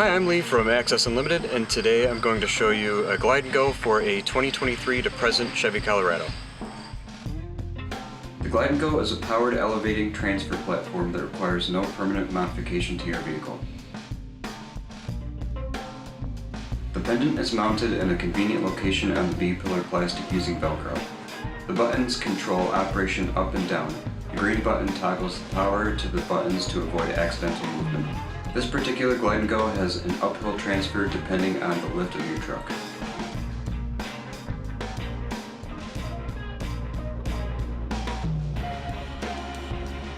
Hi, I'm Lee from Access Unlimited, and today I'm going to show you a Glide and Go for a 2023 to present Chevy Colorado. The Glide and Go is a powered elevating transfer platform that requires no permanent modification to your vehicle. The pendant is mounted in a convenient location on the B-pillar plastic using Velcro. The buttons control operation up and down. The green button toggles the power to the buttons to avoid accidental movement. This particular Glide and Go has an uphill transfer depending on the lift of your truck.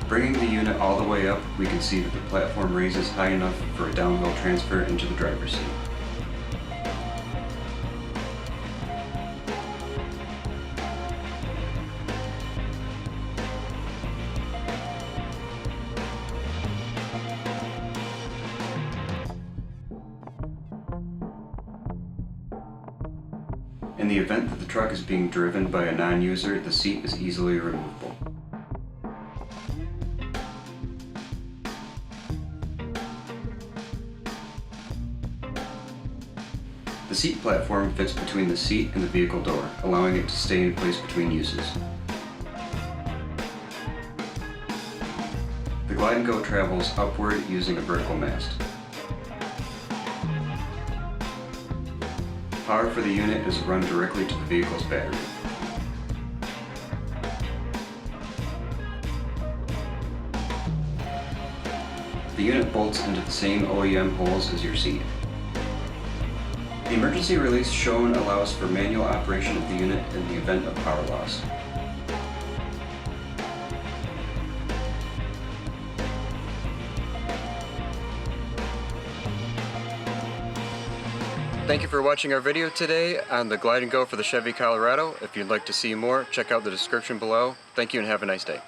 Bringing the unit all the way up, we can see that the platform raises high enough for a downhill transfer into the driver's seat. In the event that the truck is being driven by a non-user, the seat is easily removable. The seat platform fits between the seat and the vehicle door, allowing it to stay in place between uses. The Glide and Go travels upward using a vertical mast. Power for the unit is run directly to the vehicle's battery. The unit bolts into the same OEM holes as your seat. The emergency release shown allows for manual operation of the unit in the event of power loss. Thank you for watching our video today on the Glide and Go for the Chevy Colorado. If you'd like to see more, check out the description below. Thank you and have a nice day.